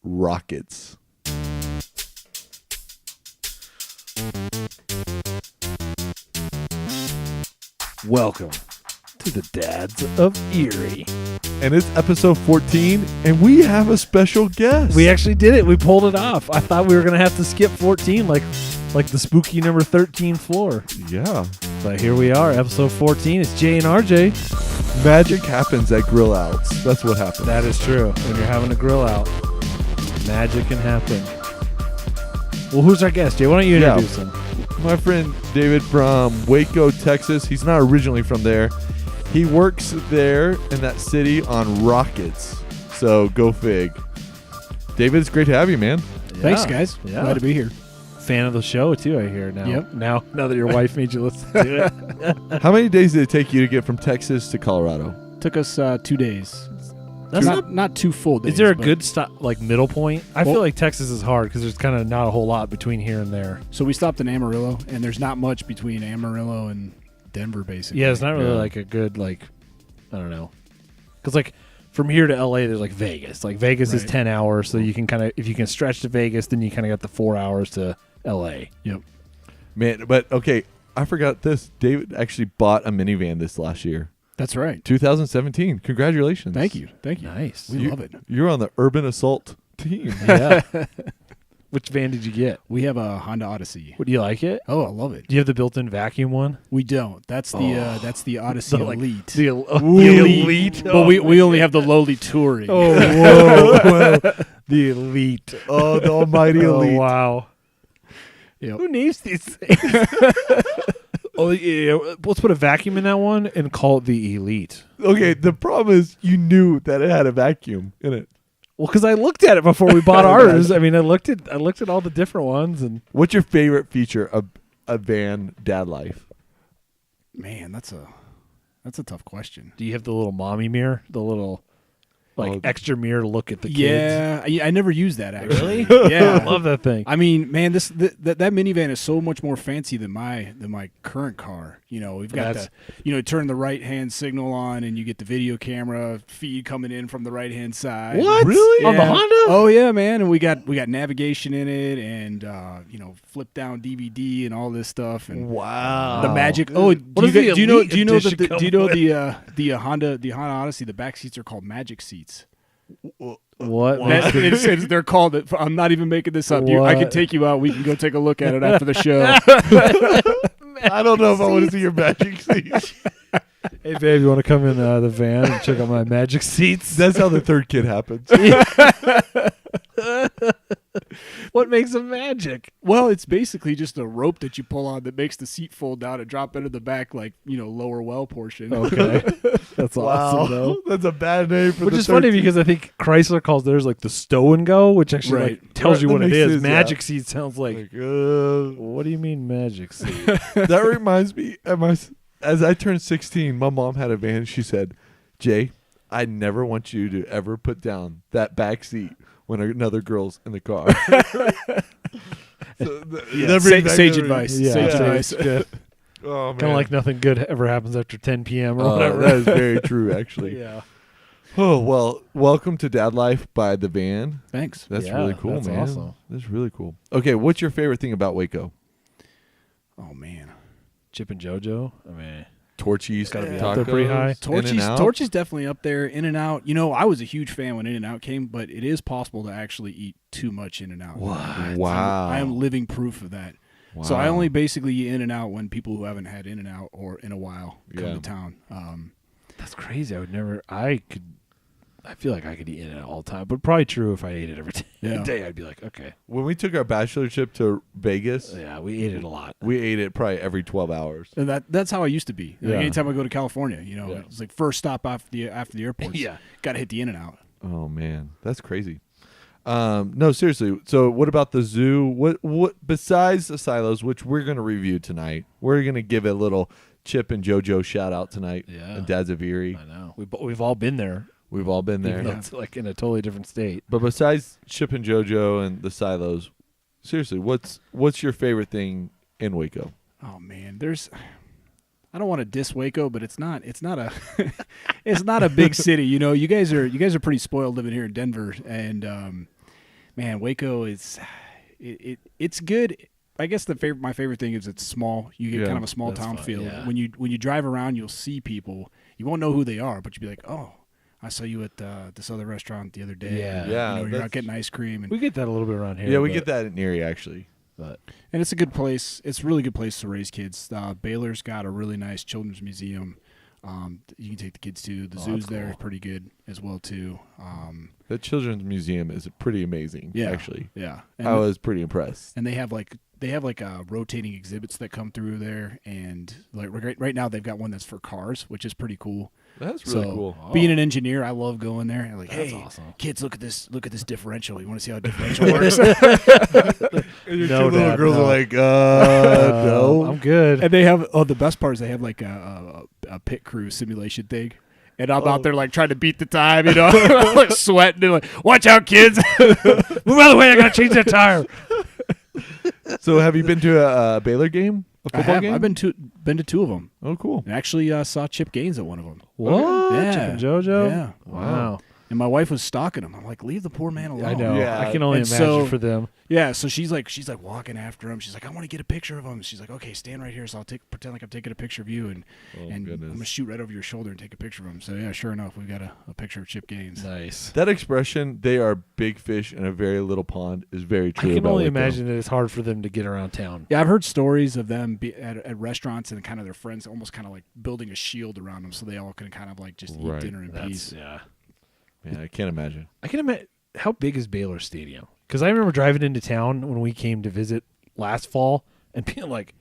rockets. Welcome to the Dads of Erie. And it's episode 14, and we have a special guest. We actually did it. We pulled it off. I thought we were going to have to skip 14 like the spooky number 13 floor. Yeah. But here we are, episode 14. It's Jay and RJ. Magic happens at grill outs. That's what happens. That is true. When you're having a grill out, magic can happen. Well, who's our guest, Jay? Why don't you introduce him? My friend David from Waco, Texas. He's not originally from there. He works there in that city on rockets. So go fig. David, it's great to have you, man. Yeah. Thanks, guys. Yeah. Glad to be here. Fan of the show, too, I hear now. Yep. Now that your wife made you listen to it. How many days did it take you to get from Texas to Colorado? Took us 2 days. That's not 2 full days. Is there a good middle point? I feel like Texas is hard because there's kind of not a whole lot between here and there. So we stopped in Amarillo, and there's not much between Amarillo and Denver, basically. Yeah, it's not really like a good, I don't know. Because, from here to LA, there's, Vegas. Vegas is 10 hours, so you can kind of, if you can stretch to Vegas, then you kind of got the 4 hours to LA. Yep. Man, but, okay, I forgot this. David actually bought a minivan this last year. That's right. 2017. Congratulations. Thank you. Nice. We love it. You're on the Urban Assault team. Yeah. Which van did you get? We have a Honda Odyssey. Do you like it? Oh, I love it. Do you have the built-in vacuum one? We don't. That's the Odyssey Elite. The Elite. But we only have the lowly Touring. Oh, whoa. The Elite. Oh, the almighty elite. Oh, wow. Yep. Who names these things? Oh, yeah. Let's put a vacuum in that one and call it the Elite. Okay, the problem is you knew that it had a vacuum in it. Well, because I looked at it before we bought ours. I mean, I looked at all the different ones. And what's your favorite feature of a van dad life? Man, that's a tough question. do you have the little mommy mirror? The little extra mirror to look at the kids? Yeah, I never used that actually. Really? Yeah, I love that thing. I mean, man, that minivan is so much more fancy than my current car. You know, we've got turn the right hand signal on, and you get the video camera feed coming in from the right hand side. What? Really? On the Honda? Oh yeah, man, and we got navigation in it, and flip down DVD and all this stuff. And Wow. the magic. Oh, do you know the Honda Odyssey? The back seats are called magic seats. What? They're called. I'm not even making this up. I can take you out. We can go take a look at it after the show. I don't know if I want to see your magic seats. Hey, babe, you want to come in the van and check out my magic seats? That's how the third kid happens. What makes them magic? Well, it's basically just a rope that you pull on that makes the seat fold down and drop into the back, lower well portion. Okay. That's awesome, though. That's a bad name for Which the is funny 13. because I think Chrysler calls theirs the stow and go, which actually tells you That what it makes is. sense, Magic seat sounds like, uh, what do you mean magic seat? that reminds me, as I turned 16, my mom had a van. She said, Jay, I never want you to ever put down that back seat when another girl's in the car. Sage advice. Yeah. Sage advice. Oh, man. Kind of like nothing good ever happens after 10 p.m. or whatever. That is very true, actually. Yeah. Oh, well, welcome to Dad Life by the van. Thanks. That's Yeah, really cool, that's man. awesome. That's really cool. Okay, what's your favorite thing about Waco? Oh man, Chip and JoJo. I mean, Torchy's Gotta be tacos, up there pretty high. In-N-Out. Torch is definitely up there. In-N-Out. I was a huge fan when In-N-Out came, but it is possible to actually eat too much In-N-Out. Wow. I am living proof of that. Wow. So I only basically eat In-N-Out when people who haven't had In-N-Out or in a while come Yeah. to town. that's crazy. I feel like I could eat it all the time, but probably true if I ate it every Yeah. day. I'd be like, okay. When we took our bachelor trip to Vegas, Yeah, we ate it a lot. we ate it probably every 12 hours. And that's how I used to be. Yeah. Anytime I go to California, Yeah. it's like first stop after the airport. Yeah. Got to hit the In-N-Out. Oh, man. That's crazy. No, seriously. So what about the zoo? What besides the silos, which we're going to review tonight, we're going to give a little Chip and JoJo shout out tonight. Yeah. And Dads of Erie. I know. We've all been there. We've all been there. Even though it's in a totally different state. But besides Chip and JoJo and the silos, seriously, what's your favorite thing in Waco? Oh man, I don't want to diss Waco, but it's not a it's not a big city. You guys are pretty spoiled living here in Denver, and Man, Waco is it's good. I guess my favorite thing is it's small. You get kind of a small town feel. yeah. When you drive around, you'll see people. You won't know who they are, but you'll be like, oh, I saw you at this other restaurant the other day. Yeah. You're out getting ice cream. And We get that a little bit around here. Yeah, we get that in Erie actually. But And it's a good place. It's a really good place to raise kids. Baylor's got a really nice children's museum. You can take the kids to. The zoo's there is pretty good as well too. The children's museum is pretty amazing. Yeah, actually. Yeah, I was pretty impressed. And they have rotating exhibits that come through there, and like right now they've got one that's for cars, which is pretty cool. That's really cool. Being an engineer, I love going there. And like, That's hey, awesome. kids, look at this differential. You want to see how a differential works? And your No, two little Dad, girls no. are like, no. I'm good. And they have the best part is they have like a pit crew simulation thing. And I'm out there like trying to beat the time, like sweating and like, watch out, kids! Move out of the way. I gotta change that tire. So have you been to a Baylor game? A I football have. game? I've been to two of them. Oh, cool. And actually saw Chip Gaines at one of them. What? Yeah. Chip and JoJo? Yeah. Wow. And my wife was stalking him. I'm like, leave the poor man alone. I know. Yeah. I can only And imagine so- for them. Yeah, so she's like walking after him. She's like, I want to get a picture of him. She's like, okay, stand right here. So I'll pretend like I'm taking a picture of you, and I'm goodness. gonna shoot right over your shoulder and take a picture of him. So yeah, sure enough, we got a picture of Chip Gaines. Nice. That expression, they are big fish in a very little pond, is very I true. can about only Waco. imagine that it's hard for them to get around town. Yeah, I've heard stories of them at restaurants and kind of their friends almost kind of like building a shield around them so they all can kind of like just Right. eat dinner in peace. Yeah. Yeah, I can't imagine. I can imagine how big is Baylor Stadium? Because I remember driving into town when we came to visit last fall and being like,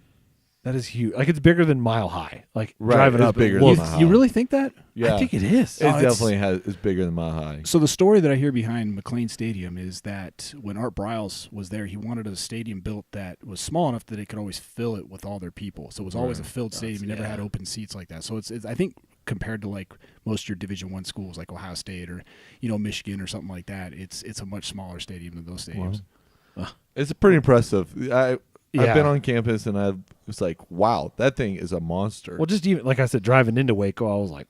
that is huge. Like it's bigger than Mile High. Like Right, driving it's up. bigger it than looks- Mile High. You really think that? Yeah. I think it is. It it's- definitely is bigger than Mile High. So the story that I hear behind McLean Stadium is that when Art Briles was there, he wanted a stadium built that was small enough that it could always fill it with all their people. So it was always a filled stadium. You never had open seats like that. So it's I think compared to like most of your Division I schools like Ohio State or Michigan or something like that, it's a much smaller stadium than those stadiums. It's pretty impressive. I've Yeah. been on campus and I was like, wow, that thing is a monster. Well, just even, like I said, driving into Waco, I was like,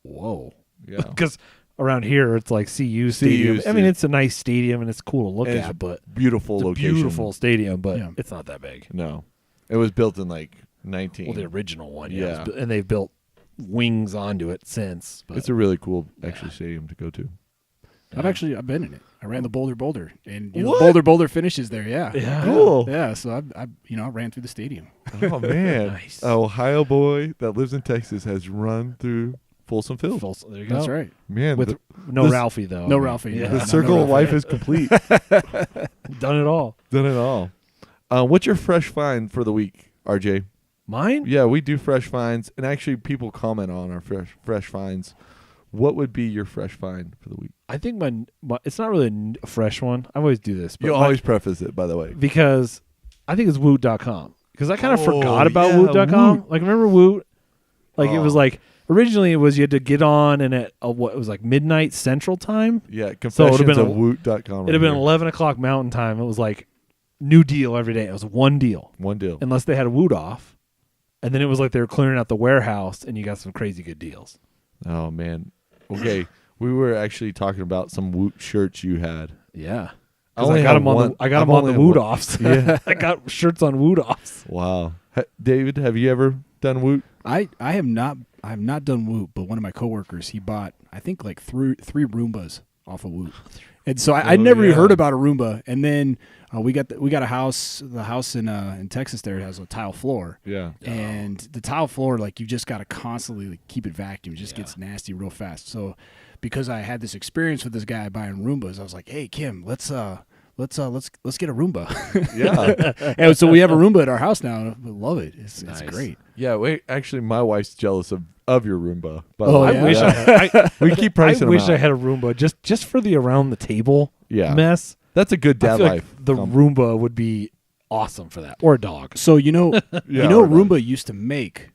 whoa. Yeah. Because around here, it's like CU Stadium. I mean, it's a nice stadium and it's cool to look And it's at, but beautiful it's a location. beautiful stadium, but Yeah. it's not that big. No. It was built in like 19. Well, the original one, Yeah. yeah. And they've built wings onto it since. But It's a really cool actually stadium to go to. I've been in it. I ran the Boulder, and What? Boulder finishes there. Yeah, Yeah. Cool. Yeah, so I ran through the stadium. Oh man. Nice. An Ohio boy that lives in Texas has run through Folsom Field. There you go. That's right. Man, With the, no this- Ralphie, though. No Ralphie. Yeah. the no, circle no of life is complete. Done it all. Done it all. What's your fresh find for the week, RJ? Mine? Yeah, we do fresh finds, and actually people comment on our fresh finds. What would be your fresh find for the week? I think my it's not really a fresh one. I always do this. But You my- always preface it, by the way. because I think it's Woot.com. Because I kind of Oh, forgot about yeah, Woot.com. Woot. Like, remember Woot? Like, it was Oh. like, originally it was you had to get on and at what it was like midnight Central Time. Yeah, So it confessions would've been of Woot.com. It'd have been 11 o'clock Mountain Time. It was like new deal every day. It was one deal, one deal. unless they had a Woot off. And then it was like they were clearing out the warehouse and you got some crazy good deals. Oh man. Okay, we were actually talking about some Woot shirts you had. Yeah. I 'Cause only I got have them on one- the I got I've them on the only Woot had one. offs. Yeah. I got shirts on Woot offs. Wow. David, have you ever done Woot? I have not done Woot, but one of my coworkers, he bought I think like three Roombas off of Woot. And so I'd never even heard about a Roomba. And then we got a house. The house in Texas there has a tile floor. Yeah. And the tile floor, like you just got to constantly like, keep it vacuumed. It just gets nasty real fast. So because I had this experience with this guy buying Roombas, I was like, hey Kim, let's get a Roomba. Yeah. And so we have a Roomba at our house now. We love it. It's Nice. great. Yeah, wait, actually my wife's jealous of your Roomba. By the Oh, way. yeah? I wish I had. We keep pricing I them wish out. I had a Roomba just for the around the table Yeah. mess. That's a good I dad feel life. like the Roomba would be awesome for that, or a dog. So Yeah, Roomba used to make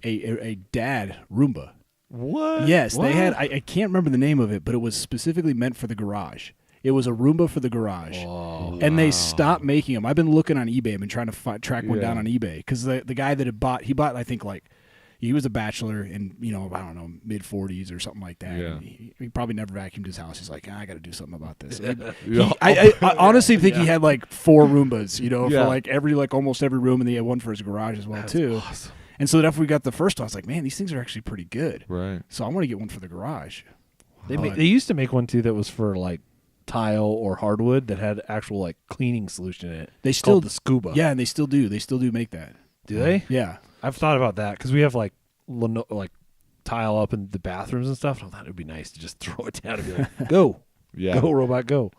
a dad Roomba. What? Yes, What? they had. I can't remember the name of it, but it was specifically meant for the garage. It was a Roomba for the garage, and they stopped making them. I've been looking on eBay. I've been trying to track one down on eBay because the guy that he bought I think like he was a bachelor in, I don't know, mid 40s or something like that. Yeah. He probably never vacuumed his house. He's like, I got to do something about this. Yeah. I honestly think he had like 4 Roombas, Yeah. for like almost every room, and he had one for his garage as well too. Awesome. And so after we got the first one, I was like, man, these things are actually pretty good. Right. So I want to get one for the garage. They used to make one too that was for like tile or hardwood that had actual like cleaning solution in it. They still the Scuba. Yeah, and they still do. They still do make that. Do they? Yeah. I've thought about that because we have like tile up in the bathrooms and stuff. And I thought it would be nice to just throw it down and be like, go, Yeah. go robot, go.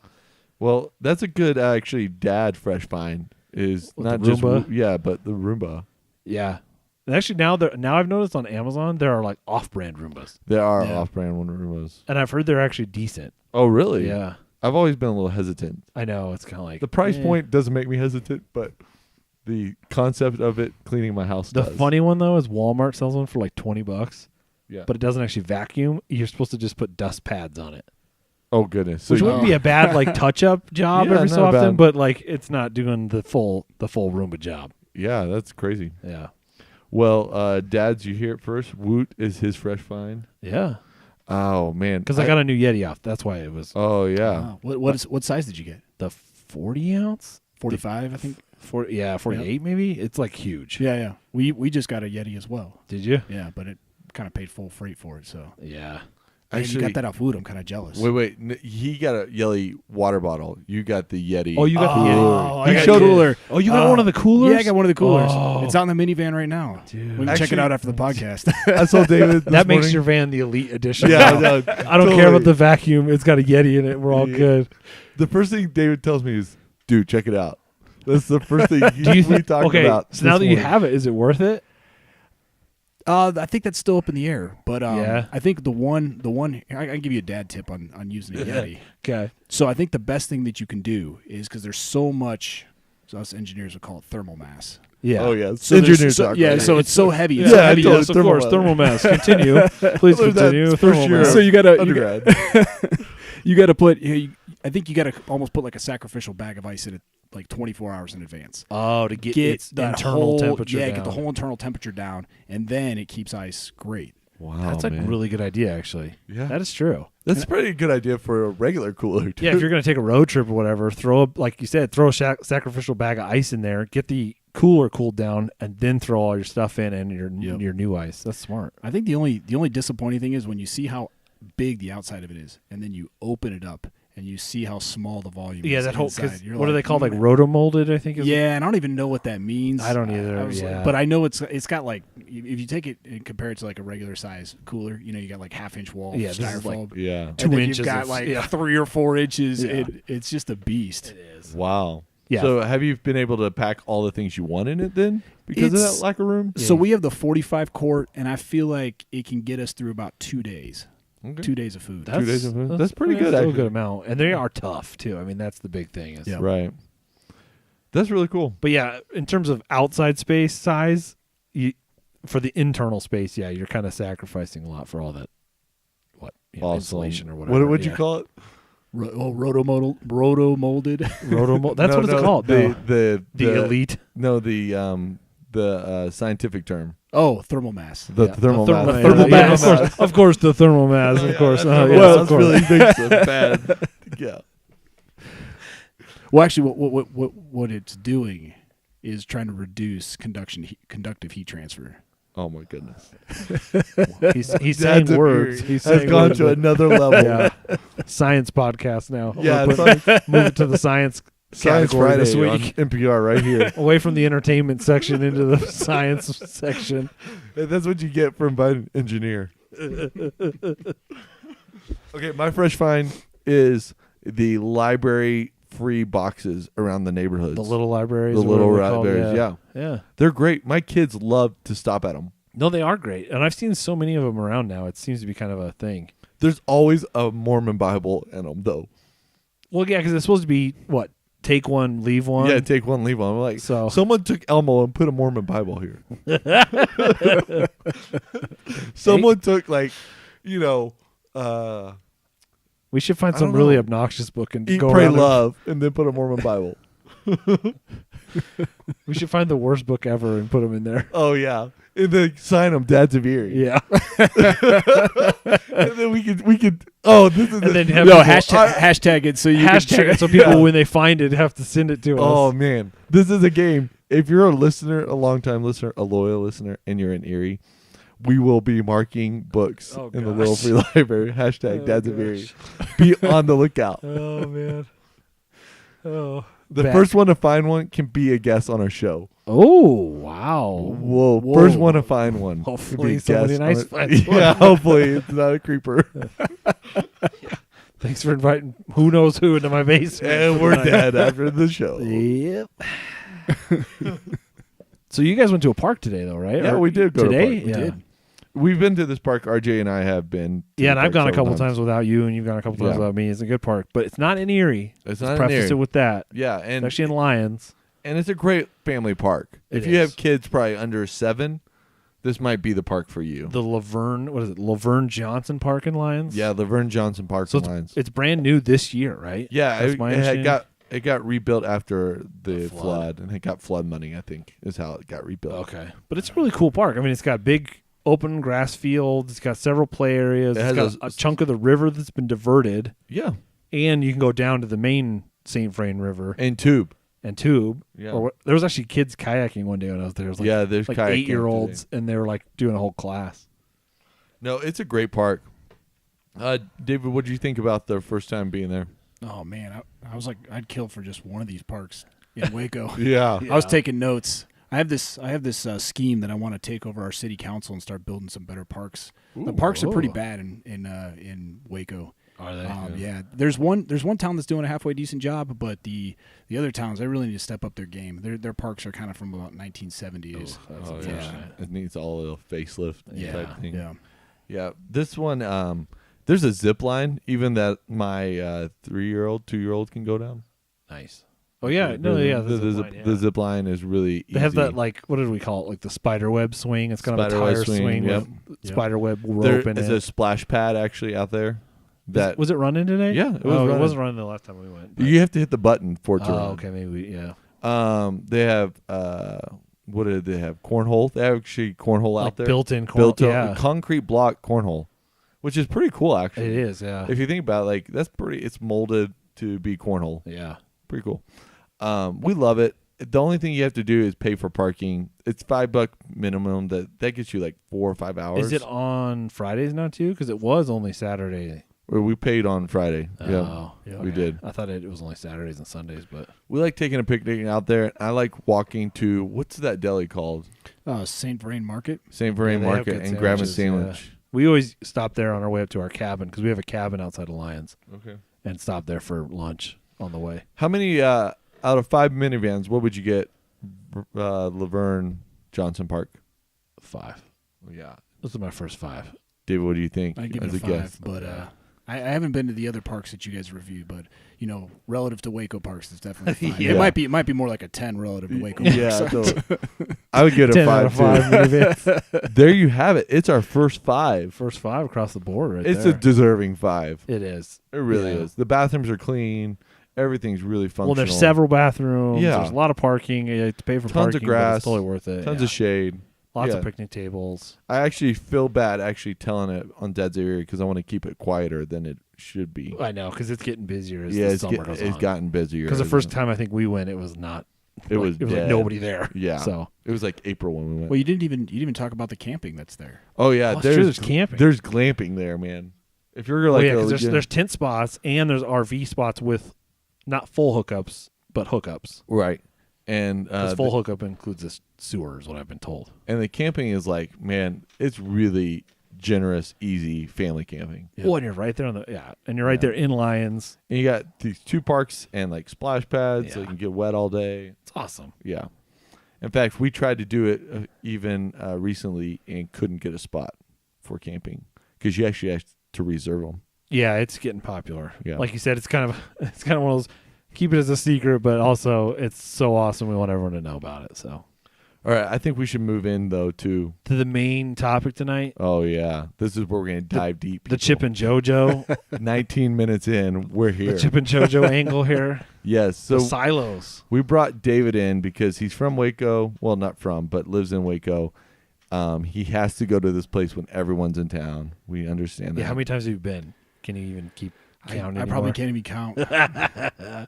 Well, that's a good actually dad fresh find is With not the just Roomba? but the Roomba. Yeah. And actually now I've noticed on Amazon there are like off-brand Roombas, There are Yeah. off-brand Roombas. and I've heard they're actually decent. Oh, really? Yeah, I've always been a little hesitant. I know it's kind of like The price eh. point doesn't make me hesitant, but the concept of it cleaning my house The does. funny one though is Walmart sells one for like $20, Yeah. but it doesn't actually vacuum. You're supposed to just put dust pads on it, Oh goodness. So which wouldn't be a bad like touch-up job Yeah, every so not often, bad. but like it's not doing the full Roomba job. yeah, that's crazy. Yeah, Well, dads, you hear it first. Woot is his fresh find. yeah. Oh man, Because I got a new Yeti off. That's why it was Oh yeah. Wow. What size did you get? the 40 ounce. 45, I think. 48 maybe. It's like huge. Yeah. We just got a Yeti as well. Did you? Yeah, but it kind of paid full freight for it. So Yeah. man, you got that off Wood. I'm kind of jealous. Wait. He got a Yeti water bottle. You got the Yeti. Oh, you got the Yeti. Oh, I He got showed the cooler. Oh, you got one of the coolers? Yeah, I got one of the coolers. Oh. It's out in the minivan right now. Dude. We can check it Actually- out after the podcast. I saw David. That makes morning. your van the elite edition. Yeah, now. no, I don't totally. care about the vacuum. It's got a Yeti in it. We're all Yeah. good. The first thing David tells me is, "Dude, check it out." That's the first thing Do you we talked okay, about. so now this that you morning. have it, is it worth it? I think that's still up in the air. But Yeah. I think the one I can give you a dad tip on using a Yeti. Okay. So I think the best thing that you can do is because there's so much. So us engineers would call it thermal mass. Yeah. Oh yeah, So there's- engineer so, talk. yeah, right? so it's so heavy. It's Yeah, so heavy. totally. Yes, of course. Thermal mass. Continue. Please I learned that continue. first Thermal year. mass. So you gotta undergrad. you got to put. I think you got to almost put like a sacrificial bag of ice in it, like 24 hours in advance. Oh, to get its that internal whole, temperature Yeah, down. get the whole internal temperature down, and then it keeps ice great. Wow, That's a man. really good idea, actually. Yeah. That is true. That's a pretty good idea for a regular cooler. Too. Yeah, if you're going to take a road trip or whatever, like you said, throw a sacrificial bag of ice in there, get the cooler cooled down, and then throw all your stuff in and your new ice. That's smart. I think the only disappointing thing is when you see how big the outside of it is, and then you open it up and you see how small the volume Yeah, is. that whole inside. You're what are they like, called? Like "Mm." roto-molded, I think. Is Yeah, and I don't even know what that means. I don't either, I was like- yeah. but I know it's got like if you take it and compare it to like a regular size cooler, you got like half-inch wall Yeah, this is like styrofoam. Yeah. And 2 then inches You've got of- like yeah. 3 or 4 inches. Yeah. It's just a beast. It is. Wow. Yeah. So have you been able to pack all the things you want in it then because of It's- that locker room? So we have the 45 quart, and I feel like it can get us through about 2 days. Okay. 2 days of food. 2 days of food. That's pretty good, Still a actually. good amount, and they are tough too. I mean, that's the big thing. Is Yeah. Right. That's really cool. But yeah, in terms of outside space size, for the internal space, yeah, you're kind of sacrificing a lot for all that. Awesome. Insulation or whatever. What would you yeah. call it? Roto molded. That's what it's called. The elite. No, the scientific term. Oh, thermal mass. The thermal mass. mass. thermal Yeah, mass. of course, the thermal mass. Of course. Well, Yes, of it's course. really big, so bad. Yeah. Well, actually, what it's doing is trying to reduce conductive heat transfer. Oh my goodness. He's saying Dad's words. appearing. He's has saying gone words. to another level. Yeah. Science podcast now. Yeah, We'll move it to the science Science category Friday this on week. NPR right here. Away from the entertainment section into the science section. And that's what you get from being an engineer. Okay, my fresh find is the library free boxes around the neighborhoods. The little libraries. The or little whatever they're called, libraries, yeah. Yeah. They're great. My kids love to stop at them. No, they are great. And I've seen so many of them around now. It seems to be kind of a thing. There's always a Mormon Bible in them, though. Well, yeah, because it's supposed to be, what, take one, leave one? Yeah, take one, leave one. I'm like, So- someone took Elmo and put a Mormon Bible here. Someone took, like, We should find I some don't really know. obnoxious book and Eat, go Pray, around. Love, and then put a Mormon Bible. We should find the worst book ever and put them in there. Oh, yeah. And then sign them Dads of Erie. Yeah. And then we could. Oh, this is. And then have No, people- hashtag it so you hashtag it so people when they find it have to send it to Oh us. man, this is a game. If you're a listener, a long-time listener, a loyal listener, and you're in Erie, we will be marking books in the Little Free Library. Hashtag Dads of Erie. Be on the lookout. Oh man. Oh. The Bad. first one to find one can be a guest on our show. Oh wow. Whoa. First one to find one. can Hopefully be a somebody guest nice on our- finds one. Yeah, hopefully it's not a creeper. Thanks for inviting who knows who into my basement. And we're dead after the show. Yep. So you guys went to a park today, though, right? Yeah, Or we did go to a today. park. We Yeah. did. We've been to this park. RJ and I have been. to Yeah, the and I've park gone a several couple times without you, and you've gone a couple times Yeah. without me. It's a good park, but it's not in Erie. It's Let's not in preface Erie. it with that. Yeah, It's and actually in Lyons. it's a great family park. If It you is. have kids probably under 7, this might be the park for you. The Laverne, what is it? Laverne Johnson Park in Lyons. Yeah, Laverne Johnson Park So in Lyons. it's brand new this year, right? Yeah, That's it, my it understanding. got rebuilt after the flood. flood, and it got flood money. I think is how it got rebuilt. Okay, but it's a really cool park. I mean, it's got big open grass fields. It's got several play areas. It It's has got a chunk of the river that's been diverted, Yeah, and you can go down to the main St. Vrain River and tube. and tube. Yeah, Or there was actually kids kayaking one day when I was there. It was like, yeah. There's like kayaking 8-year-olds, today. and they were like doing a whole class. No, it's a great park. David, what did you think about the first time being there? Oh man, I was like, I'd kill for just one of these parks in Waco. Yeah, I was taking notes. I have this scheme that I want to take over our city council and start building some better parks. The parks are pretty bad in Waco. Are they? Yeah, there's one town that's doing a halfway decent job, but the other towns, they really need to step up their game. Their parks are kind of from about 1970s. Oh, unfortunate. yeah. It needs all a facelift type thing. Yeah. Yeah, this one, there's a zip line even that my 3-year-old, 2-year-old can go down. Nice. Oh yeah, no, yeah. The zip line is really easy. They have that, like, what did we call it? Like the spider web swing. It's kind of a Spider web tire swing, swing yep. with spider web There rope in is it. a splash pad actually out there. That Was it running today? Yeah, it was It running. wasn't running the last time we went. but- you have to hit the button for it to Oh, run. okay, maybe yeah. They have what did they have? Cornhole. They have actually cornhole Like out there. built-in a concrete block cornhole, which is pretty cool actually. It is, yeah. If you think about it, like that's pretty. It's molded to be cornhole. Yeah. Pretty cool. We love it. The only thing you have to do is pay for parking. It's $5 minimum. That gets you like 4 or 5 hours. Is it on Fridays now too? Because it was only Saturday. Or we paid on Friday. Oh, yeah, okay. we did. I thought it was only Saturdays and Sundays, but We like taking a picnic out there. I like walking to what's that deli called? St. Vrain Market. St. Vrain they have Market good and grab a sandwiches, sandwich. we always stop there on our way up to our cabin because we have a cabin outside of Lyons Okay. and stop there for lunch on the way. How many out of 5 minivans? What would you get? Laverne Johnson Park. 5. Yeah. Those are my first 5. David, what do you think? I'd give as it a a 5, guest? but I haven't been to the other parks that you guys reviewed, but relative to Waco parks, it's definitely a 5. Yeah. It might be more like a 10 relative to Waco Yeah, parks. totally. I would give it a 10 out of 5 5 too. minivans. There you have it. It's our first 5. First 5 across the board, right It's there. a deserving 5. It is. It really Yeah. is. The bathrooms are clean. Everything's really functional. Well, there's several bathrooms. Yeah. There's a lot of parking. You have to pay for Tons parking, of but grass. it's totally worth it. Tons Yeah. of shade. Lots yeah. of picnic tables. I actually feel bad actually telling it on Dad's Erie because I want to keep it quieter than it should be. I know, because it's getting busier as Yeah, the it's, summer goes it's on. gotten busier. Because the first time I think we went, it was not. It was like dead. nobody there. Yeah. So It was like April when we went. Well, you didn't even talk about the camping that's there. Oh yeah, Oh, it's true, there's camping. There's glamping there, man. If you're like, yeah, 'cause there's tent spots and there's RV spots with not full hookups but hookups. right, and Because full hookup includes the sewer, is what I've been told. and the camping is like, man, it's really generous, easy family camping. Yep. Well, and you're right there on and you're right there in Lyons. And you got these 2 parks and like splash pads, so you Yeah. can get wet all day. It's awesome. Yeah. In fact, we tried to do it even recently and couldn't get a spot for camping because you actually have to reserve them. Yeah, it's getting popular. Yeah. Like you said, it's kind of one of those. Keep it as a secret, but also it's so awesome. We want everyone to know about it. So, All right, I think we should move in though to. the main topic tonight, Oh yeah, this is where we're gonna dive deep. the Chip and JoJo, 19 minutes in, we're here. the Chip and JoJo angle here. Yes, The so silos. we brought David in because he's from Waco. Well, not from, but lives in Waco. He has to go to this place when everyone's in town. We understand that. Yeah, how many times have you been? Can you even keep count I probably can't even count.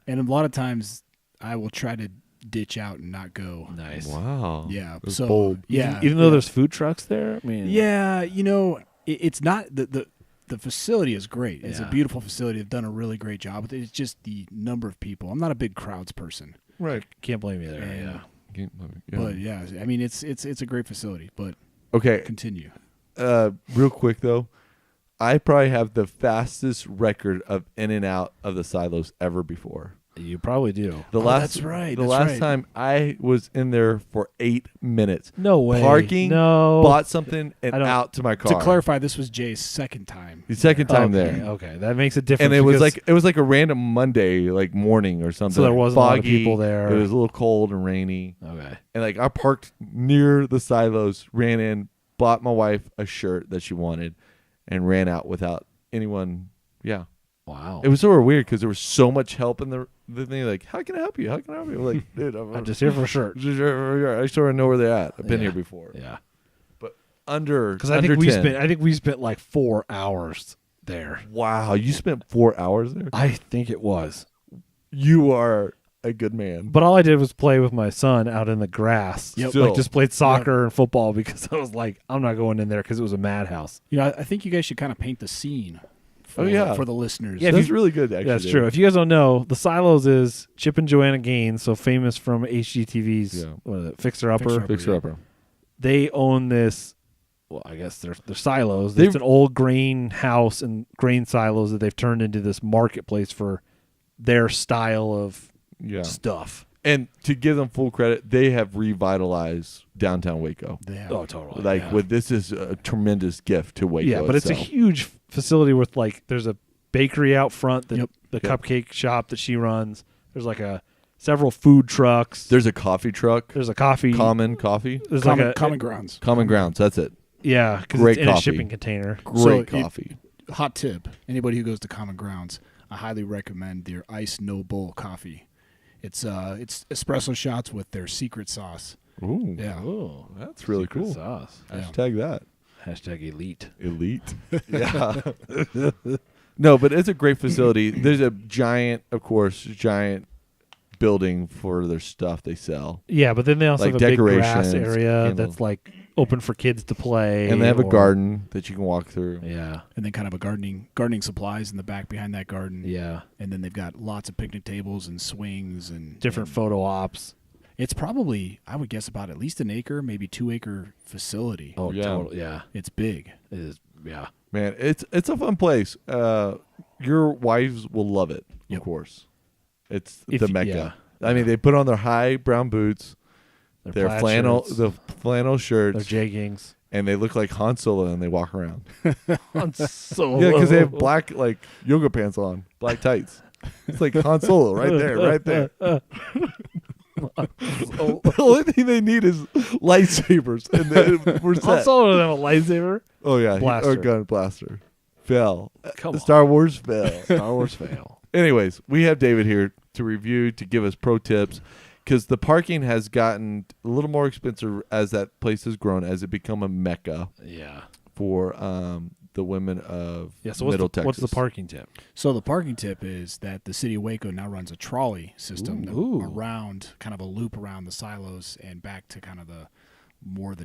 And a lot of times I will try to ditch out and not go. Nice. Wow. Yeah. That's So bold. yeah, Even though there's food trucks there. I mean, yeah, it's not the facility is great. It's a Yeah. beautiful facility. They've done a really great job with it. It's just the number of people. I'm not a big crowds person, Right. can't blame you there. And- Yeah. but yeah, I mean it's a great facility. But Okay. continue. Real quick though, I probably have the fastest record of in and out of the silos ever before. You probably do. That's right. The That's last right. time I was in there for 8 minutes. No way. Parking, No. bought something, and I don't- out to my car. To clarify, this was Jay's second time. the second time okay, there. Okay, that makes a difference. And it was because- like a random Monday like morning or something. So there wasn't a lot of Foggy, people there. It was a little cold and rainy. Okay. And like I parked near the silos, ran in, bought my wife a shirt that she wanted, and ran out without anyone. Yeah, Wow. it was sort of weird because there was so much help in the thing. Like, how can I help you? How can I help you? I'm like, dude, I'm just here for a shirt. I sort of know where they're at. I've been Yeah. here before. Yeah. Under Because I under think 10. we spent like 4 hours there. Wow, you spent 4 hours there. I think it was. You are a good man. But all I did was play with my son out in the grass. Yep. Still. Like just played soccer and football because I was like, I'm not going in there because it was a madhouse. I think you guys should kind of paint the scene. For, yeah. for the listeners. Yeah, if That's you- really good. Actually, Yeah, that's true. If you guys don't know, the Silos is Chip and Joanna Gaines, so famous from HGTV's Yeah. what is it, Fixer Upper. Fixer upper. They own this. Well, I guess they're silos. They've- It's an old grain house and grain silos that they've turned into this marketplace for their style of Yeah. stuff. And to give them full credit, they have revitalized downtown Waco. They have. Oh, totally. Like yeah. with this is a tremendous gift to Waco. Yeah, but it's a itself. huge facility with like there's a bakery out front, the Yep. the Yep. cupcake shop that she runs. There's like several food trucks. There's a coffee truck. There's a coffee. Common coffee. There's common, like common grounds. Common grounds. That's it. yeah, because Great it's in a coffee. shipping container. Great So coffee. Hot tip: anybody who goes to Common Grounds, I highly recommend their iced no bull coffee. It's espresso shots with their secret sauce. Ooh. Yeah. Oh, That's really secret cool. sauce. Yeah. Hashtag that. Hashtag elite. Elite. Yeah. No, but it's a great facility. There's a giant building for their stuff they sell. Yeah, but then they also Like have a big grass decorations, area candles. that's like open for kids to play. And they have a or- garden that you can walk through. Yeah, And then kind of a gardening supplies in the back behind that garden. yeah. And then they've got lots of picnic tables and swings and Different and photo ops. It's probably, I would guess, about at least an acre, maybe 2 acre facility. Oh, Yeah. totally. Yeah, It's big. it is. Yeah. Man, it's a fun place. Your wives will love it, Yep. of course. It's If the you- Mecca. yeah. I mean, they put on their high brown boots, their plaid flannel, shirts, the flannel shirts, their jeggings. and they look like Han Solo and they walk around. Han Solo. Yeah, because they have black like yoga pants on, black tights. It's like Han Solo right there, right there. The only thing they need is lightsabers, and then we're Han set. Solo doesn't have a lightsaber. Oh yeah, Blaster. or gun blaster. Fail. Come on. Star Wars fail. Star Wars fail. Anyways, we have David here to review, to give us pro tips, because the parking has gotten a little more expensive as that place has grown, as it become a mecca Yeah. for the women of Yeah. So Middle what's the Texas. parking tip? So the parking tip is that the city of Waco now runs a trolley system that Ooh. around, kind of a loop around the silos and back to kind of the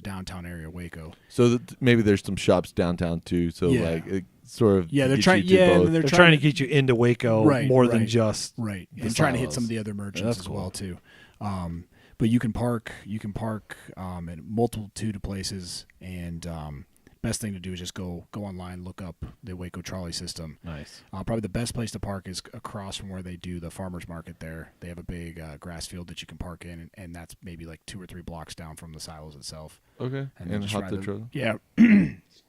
downtown area of Waco. So maybe there's some shops downtown too. So Yeah. like it sort of Yeah, they're gets trying. you to Yeah, both. and They're trying to get you into Waco Right, more than right. just right, the and trying to hit silos. some of the other merchants That's as cool. well too. But you can park in a multitude of places, and best thing to do is just go online, look up the Waco trolley system. nice. Probably the best place to park is across from where they do the farmers market there. They have a big grass field that you can park in, and that's maybe like 2 or 3 blocks down from the silos itself. Okay. And And, then just hot ride the the- trailer. Yeah,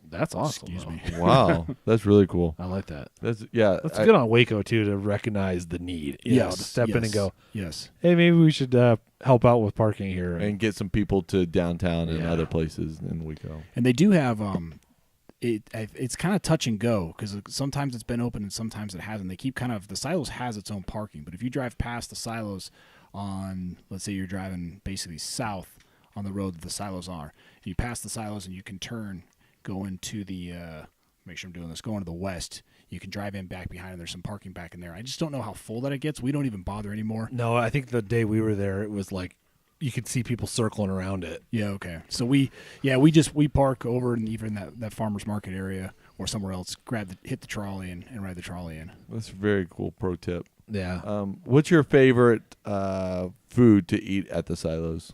That's awesome. excuse though. me. Wow, that's really cool. I like that. That's That's good on Waco too to recognize the need. You know, to step in and go, Yes. hey, maybe we should help out with parking here. and get some people to downtown and Yeah. other places in Waco. And they do have it's kind of touch and go because sometimes it's been open and sometimes it hasn't. They keep the silos has its own parking, but if you drive past the silos on, let's say you're driving basically south on the road that the silos are. You pass the silos and you can turn, go into the make sure I'm doing this, go into the west. You can drive in back behind, and there's some parking back in there. I just don't know how full that it gets. We don't even bother anymore. No, I think the day we were there, it was like you could see people circling around it. Yeah, okay. So we park over in even that farmer's market area or somewhere else, hit the trolley and ride the trolley in. That's a very cool pro tip. Yeah. What's your favorite food to eat at the silos?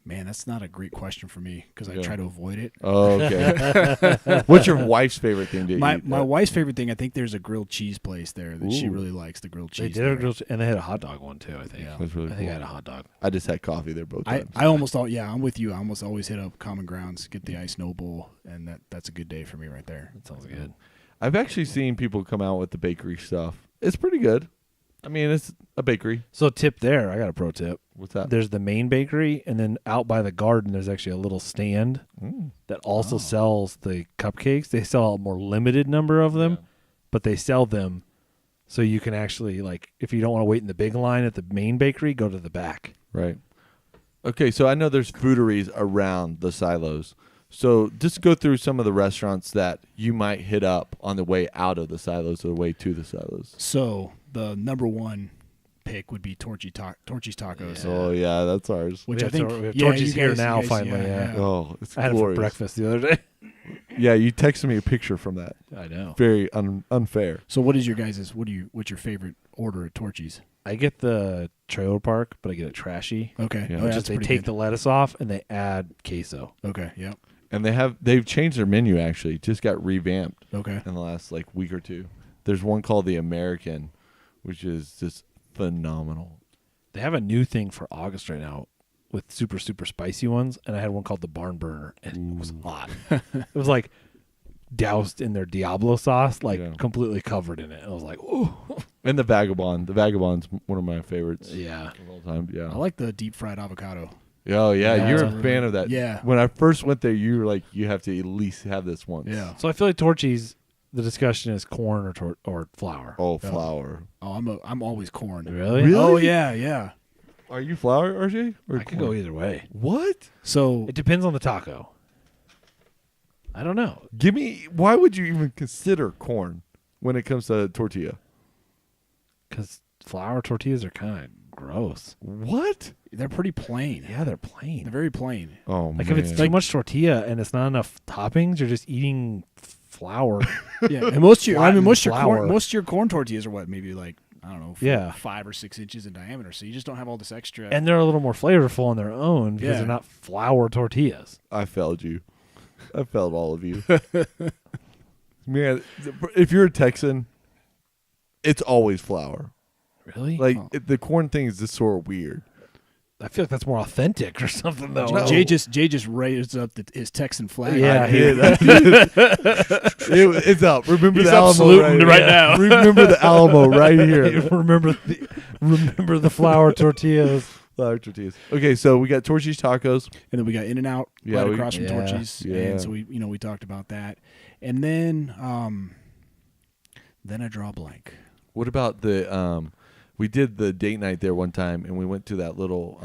Man, that's not a great question for me because I try to avoid it. Oh, okay. What's your wife's favorite thing to eat? My wife's favorite thing, I think there's a grilled cheese place there that she really likes, the grilled They cheese. did a grilled and they had a hot dog one too, I think. Yeah. That's really I cool. think I had a hot dog. I just had coffee there both times. I'm with you. I almost always hit up Common Grounds, get the Ice No Bowl, and that's a good day for me right there. That sounds good. I've actually seen people come out with the bakery stuff. It's pretty good. I mean, it's a bakery. So tip there, I got a pro tip. What's that? There's the main bakery, and then out by the garden, there's actually a little stand that also sells the cupcakes. They sell a more limited number of them, but they sell them so you can actually, like, if you don't want to wait in the big line at the main bakery, go to the back. Right. Okay, so I know there's foodieries around the silos. So just go through some of the restaurants that you might hit up on the way out of the silos or the way to the silos. So the number one pick would be Torchy's Tacos. Yeah. Oh, yeah, that's ours. Which We I think have Torchy's you here guys- now, you guys- finally. Yeah. Oh, it's I had it for glorious. breakfast the other day. Yeah, you texted me a picture from that. I know. Very unfair. So what is your guys'? What's your favorite order at Torchy's? I get the trailer park, but I get it trashy. Okay, Yeah. oh, Which that's is they pretty take good. the lettuce off and they add queso. Okay, yep. And they've changed their menu actually. Just got revamped Okay. in the last week or two. There's one called the American, which is just phenomenal. They have a new thing for August right now with super, super spicy ones, and I had one called the Barn Burner, and it was hot. It was like doused in their Diablo sauce, completely covered in it. I was like, ooh. And the Vagabond. The Vagabond's one of my favorites Yeah. of all time. Yeah. I like the deep fried avocado. Oh, yeah. Yeah. You're a fan of that. Yeah. When I first went there, you were like, you have to at least have this once. Yeah. So I feel like Torchy's, the discussion is corn or flour. Oh, flour. Oh, I'm always corn. Really? Really? Oh yeah. Are you flour, RJ? Or I could corn? go either way. What? So It depends on the taco. I don't know. Why would you even consider corn when it comes to tortilla? Because flour tortillas are kind of gross. What? they're pretty plain. Yeah, they're plain. They're very plain. Oh, Like man. if it's too much tortilla and it's not enough toppings, you're just eating flour. Yeah, and most of your flour. most of your corn tortillas are what, maybe like, I don't know, Yeah. 5 or 6 inches in diameter. So you just don't have all this extra. And they're a little more flavorful on their own because Yeah. they're not flour tortillas. I failed you. I failed all of you. Man, if you're a Texan, it's always flour. Really? Like the corn thing is just sort of weird. I feel like that's more authentic or something though. No. Jay just raised up his Texan flag. Yeah, I did. It's up. Remember He's the up Alamo saluting right here. now. Remember the Alamo right here. remember the flour tortillas. Flour tortillas. Okay, so we got Torchy's Tacos. And then we got In-N-Out Yeah, right we- across from Yeah. Torchy's. Yeah. And so we talked about that. And then I draw a blank. What about the we did the date night there one time, and we went to that little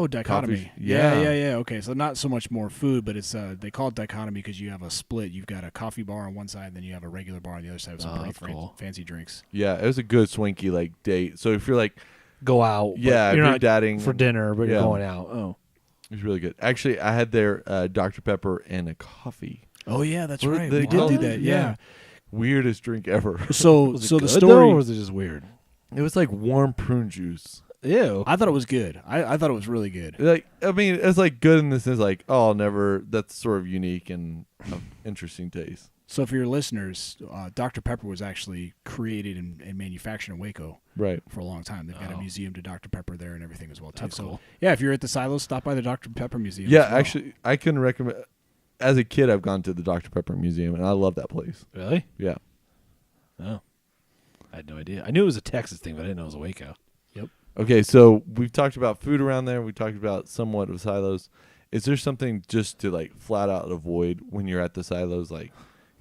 Dichotomy. coffee- Yeah. Okay, so not so much more food, but it's they call it Dichotomy because you have a split. You've got a coffee bar on one side, and then you have a regular bar on the other side with some Oh, pretty that's cool. fancy drinks. Yeah, it was a good swanky date. So if you're like, Go out. but yeah, if you're you're not dating for dinner, but Yeah. you're going out. Oh. it was really good. Actually, I had their Dr. Pepper and a coffee. Oh yeah, that's What right. they We did call do it? that. Yeah. Weirdest drink ever. So Was it so good, the though, story. or was it just weird? It was like warm prune juice. Ew. I thought it was good. I thought it was really good. Like, I mean, it's like good in the sense like, oh, I'll never. That's sort of unique and interesting taste. So for your listeners, Dr. Pepper was actually created and manufactured in Waco Right. for a long time. They've got a Oh. museum to Dr. Pepper there and everything as well too. That's So cool. yeah, if you're at the silos, stop by the Dr. Pepper Museum. Yeah, as well. actually, I can recommend. As a kid, I've gone to the Dr. Pepper Museum, and I love that place. Really? Yeah. Oh. I had no idea. I knew it was a Texas thing, but I didn't know it was a Waco. Okay, so we've talked about food around there. We talked about somewhat of silos. Is there something just to like flat out avoid when you're at the silos? Like,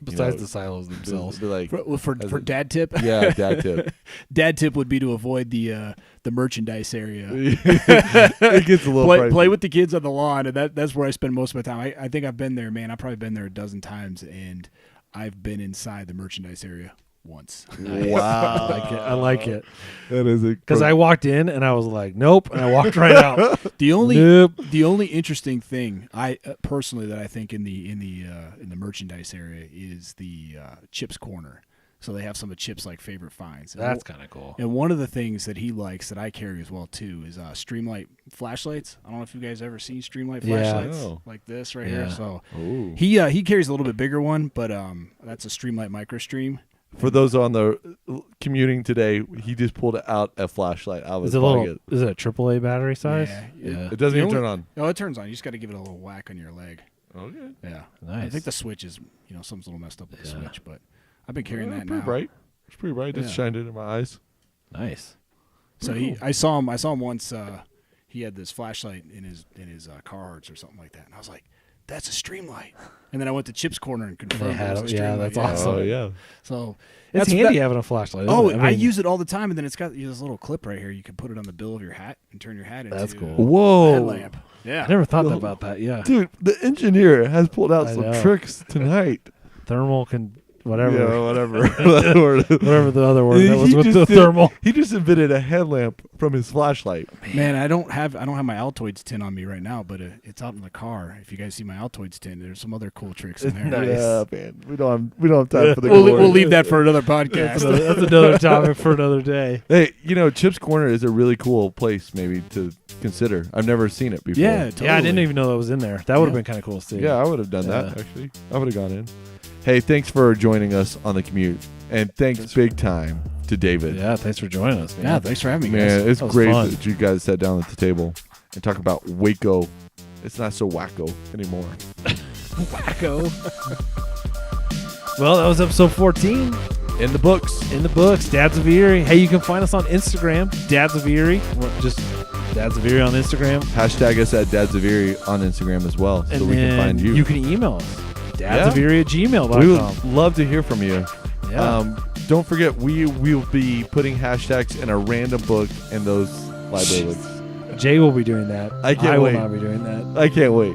Besides know, the silos themselves. Be like, For dad tip. yeah, dad tip. Dad tip would be to avoid the merchandise area. It gets a little pricey. Play with the kids on the lawn, and that's where I spend most of my time. I think I've been there, man. I've probably been there a dozen times, and I've been inside the merchandise area once. Wow. I like it. That is a Because I walked in and I was like, nope, and I walked right out. The only Nope. the only interesting thing I personally that I think in the merchandise area is the Chip's corner. So they have some of Chip's like favorite finds. That's kind of cool. And one of the things that he likes that I carry as well too is Streamlight flashlights. I don't know if you guys ever seen Streamlight flashlights like this right here. So Ooh. he carries a little bit bigger one, but that's a Streamlight MicroStream. For those on the commuting today, he just pulled out a flashlight out of his pocket. Is it a AAA battery size? Yeah. It doesn't even turn on. No, it turns on. You just got to give it a little whack on your leg. Okay. Yeah. Nice. I think the switch is, something's a little messed up with the switch, but I've been carrying that pretty now. bright. It's pretty bright. It shined into my eyes. Nice. So I saw him once. He had this flashlight in his Carhartts or something like that, and I was like, "That's a Streamlight." And then I went to Chip's corner and confirmed it was a Streamlight. that's awesome. Oh yeah. So It's handy having a flashlight. Oh, isn't it? I use it all the time, and then it's got this little clip right here. You can put it on the bill of your hat and turn your hat into That's cool. a Whoa. headlamp. Yeah. I never thought about that. Yeah. Dude, the engineer has pulled out I some know. tricks tonight. Thermal can whatever. Yeah, whatever. Whatever the other word that was He with just the did- thermal. He just invented a headlamp from his flashlight. Man, I don't have my Altoids tin on me right now, but it's out in the car. If you guys see my Altoids tin, there's some other cool tricks in there. Nice. Yeah, man. We don't have time for the We'll glory. leave that for another podcast. That's another topic for another day. Hey, Chip's Corner is a really cool place maybe to consider. I've never seen it before. Yeah, totally. Yeah, I didn't even know that was in there. That would have been kind of cool to see. Yeah, I would have done that, actually. I would have gone in. Hey, thanks for joining us on the commute. And thanks big time to David. Yeah, thanks for joining us, man. Yeah, thanks for having me, guys. Man, it's That was great fun. that you guys sat down at the table and talk about Waco. It's not so wacko anymore. Wacko. Well, that was episode 14. In the books. In the books, Dads of Erie. Hey, you can find us on Instagram, Dads of Erie. Just Dads of Erie on Instagram. Hashtag us at Dads of Erie on Instagram as well, so And we can then find you. You can email us, dadsoferie@gmail.com. We would love to hear from you. Yeah. Don't forget, we will be putting hashtags in a random book in those library books. Jay will be doing that. I can't I will wait. not be doing that. I can't wait.